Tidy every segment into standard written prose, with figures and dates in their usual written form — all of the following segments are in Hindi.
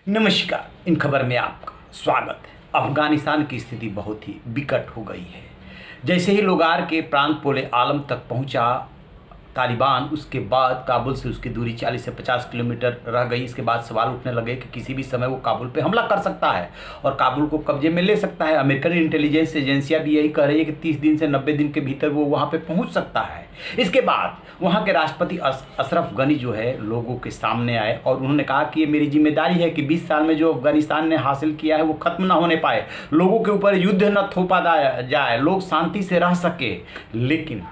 नमस्कार। इन खबर में आपका स्वागत है। अफगानिस्तान की स्थिति बहुत ही विकट हो गई है। जैसे ही लोगार के प्रांत पोले आलम तक पहुंचा तालिबान, उसके बाद काबुल से उसकी दूरी 40 से 50 किलोमीटर रह गई। इसके बाद सवाल उठने लगे कि किसी भी समय वो काबुल पे हमला कर सकता है और काबुल को कब्जे में ले सकता है। अमेरिकन इंटेलिजेंस एजेंसियां भी यही कह रही है कि 30 दिन से 90 दिन के भीतर वो वहाँ पे पहुँच सकता है। इसके बाद वहाँ के राष्ट्रपति अशरफ गनी जो है लोगों के सामने आए और उन्होंने कहा कि ये मेरी जिम्मेदारी है कि 20 साल में जो अफगानिस्तान ने हासिल किया है वो खत्म ना होने पाए, लोगों के ऊपर युद्ध न थोपा जाए, लोग शांति से रह सके। लेकिन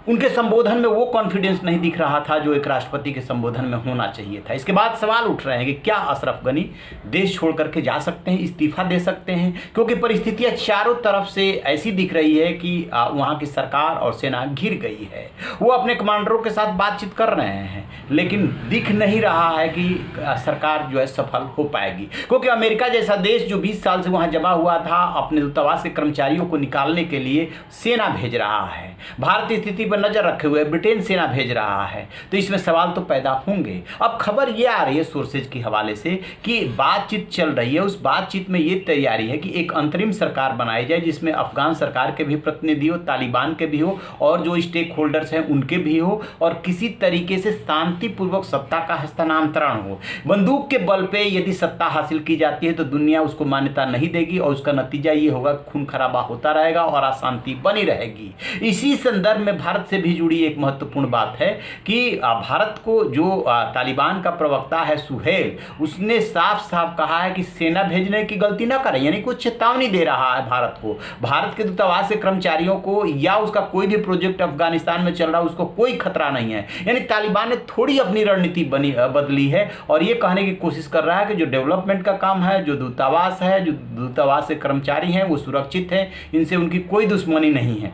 उनके संबोधन में वो कॉन्फिडेंस नहीं दिख रहा था जो एक राष्ट्रपति के संबोधन में होना चाहिए था। इसके बाद सवाल उठ रहे हैं कि क्या अशरफ गनी देश छोड़ करके जा सकते हैं, इस्तीफा दे सकते हैं, क्योंकि परिस्थितियां चारों तरफ से ऐसी दिख रही है कि वहाँ की सरकार और सेना घिर गई है। वो अपने कमांडरों के साथ बातचीत कर रहे हैं लेकिन दिख नहीं रहा है कि सरकार जो है सफल हो पाएगी, क्योंकि अमेरिका जैसा देश जो 20 साल से वहाँ जमा हुआ था अपने दूतावास के कर्मचारियों को निकालने के लिए सेना भेज रहा है। भारतीय स्थिति पर नजर रखे हुए ब्रिटेन सेना भेज रहा है, तो इसमें सवाल तो पैदा होंगे। अब खबर ये आ रही है सोर्सेज के हवाले से कि बातचीत चल रही है। उस बातचीत में ये तैयारी है कि एक अंतरिम सरकार बनाई जाए जिसमें अफगान सरकार के भी प्रतिनिधि हो, तालिबान के भी हो और जो स्टेक होल्डर्स हैं उनके भी हो, और किसी तरीके से शांतिपूर्वक सत्ता का हस्तांतरण हो। बंदूक के बल पे यदि सत्ता हासिल की जाती है तो दुनिया उसको मान्यता नहीं देगी और उसका नतीजा ये होगा खून खराबा होता रहेगा और अशांति बनी रहेगी। इसी संदर्भ में भारत से भी जुड़ी एक महत्वपूर्ण बात है कि भारत को जो तालिबान का प्रवक्ता है सुहेल, उसने साफ साफ कहा है कि सेना भेजने की गलती ना करें, यानी कुछ चेतावनी दे रहा है भारत को। भारत के दूतावास के कर्मचारियों को या उसका कोई भी प्रोजेक्ट अफगानिस्तान में चल रहा है उसको कोई खतरा नहीं है। यानी तालिबान ने थोड़ी अपनी रणनीति बदली है और ये कहने की कोशिश कर रहा है कि जो डेवलपमेंट का काम है, जो दूतावास है, जो दूतावास के कर्मचारी हैं वो सुरक्षित हैं, इनसे उनकी कोई दुश्मनी नहीं है।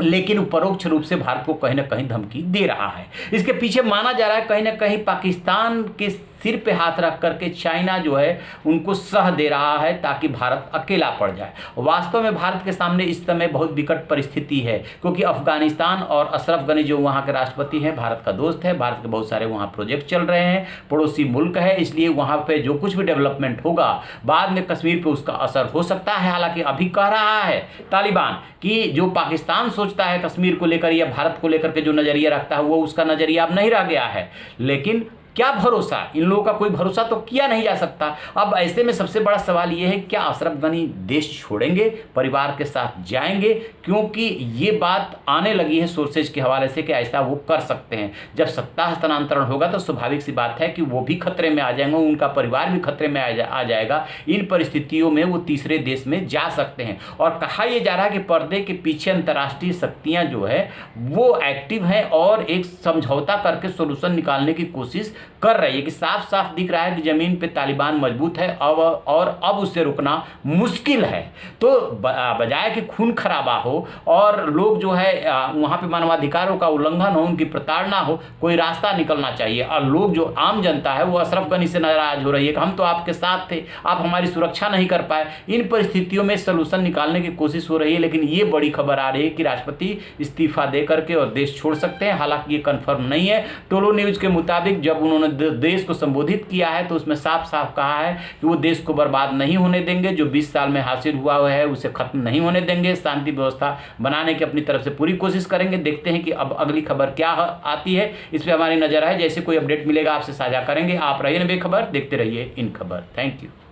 लेकिन परोक्ष रूप से भारत को कहीं ना कहीं धमकी दे रहा है। इसके पीछे माना जा रहा है कहीं ना कहीं पाकिस्तान के सिर पे हाथ रख करके चाइना जो है उनको सह दे रहा है ताकि भारत अकेला पड़ जाए। वास्तव में भारत के सामने इस समय बहुत विकट परिस्थिति है, क्योंकि अफगानिस्तान और अशरफ गनी जो वहाँ के राष्ट्रपति हैं भारत का दोस्त है, भारत के बहुत सारे वहाँ प्रोजेक्ट चल रहे हैं, पड़ोसी मुल्क है, इसलिए वहाँ पे जो कुछ भी डेवलपमेंट होगा बाद में कश्मीर पर उसका असर हो सकता है। हालांकि अभी कह रहा है तालिबान कि जो पाकिस्तान सोचता है कश्मीर को लेकर या भारत को लेकर के जो नज़रिया रखता है वो उसका नज़रिया अब नहीं रह गया है। लेकिन क्या भरोसा, इन लोगों का कोई भरोसा तो किया नहीं जा सकता। अब ऐसे में सबसे बड़ा सवाल ये है क्या अशरफ गनी देश छोड़ेंगे, परिवार के साथ जाएंगे, क्योंकि ये बात आने लगी है सोर्सेज के हवाले से कि ऐसा वो कर सकते हैं। जब सत्ता हस्तांतरण होगा तो स्वाभाविक सी बात है कि वो भी खतरे में आ जाएंगे, उनका परिवार भी खतरे में आ जाएगा। इन परिस्थितियों में वो तीसरे देश में जा सकते हैं और कहा यह जा रहा है कि पर्दे के पीछे अंतर्राष्ट्रीय शक्तियाँ जो है वो एक्टिव हैं और एक समझौता करके सोल्यूशन निकालने की कोशिश कर रही है। कि साफ साफ दिख रहा है कि जमीन पे तालिबान मजबूत है अब उससे रुकना मुश्किल है। तो बजाय कि खून खराबा हो और लोग जो है वहाँ पे मानवाधिकारों का उल्लंघन हो, उनकी प्रताड़ना हो, कोई रास्ता निकलना चाहिए। और लोग जो आम जनता है वो अशरफ गनी से नाराज हो रही है कि हम तो आपके साथ थे, आप हमारी सुरक्षा नहीं कर पाए। इन परिस्थितियों में सलूशन निकालने की कोशिश हो रही है, लेकिन ये बड़ी खबर आ रही है कि राष्ट्रपति इस्तीफा दे करके और देश छोड़ सकते हैं। हालांकि ये कन्फर्म नहीं है। टोलो न्यूज के मुताबिक जब उन्होंने देश को संबोधित किया है तो उसमें साफ साफ कहा है कि वो देश को बर्बाद नहीं होने देंगे, जो 20 साल में हासिल हुआ है उसे खत्म नहीं होने देंगे, शांति व्यवस्था बनाने की अपनी तरफ से पूरी कोशिश करेंगे। देखते हैं कि अब अगली खबर क्या आती है, इस पर हमारी नजर है। जैसे कोई अपडेट मिलेगा आपसे साझा करेंगे। आप रहिए बेखबर, देखते रहिए इन खबर। Thank you.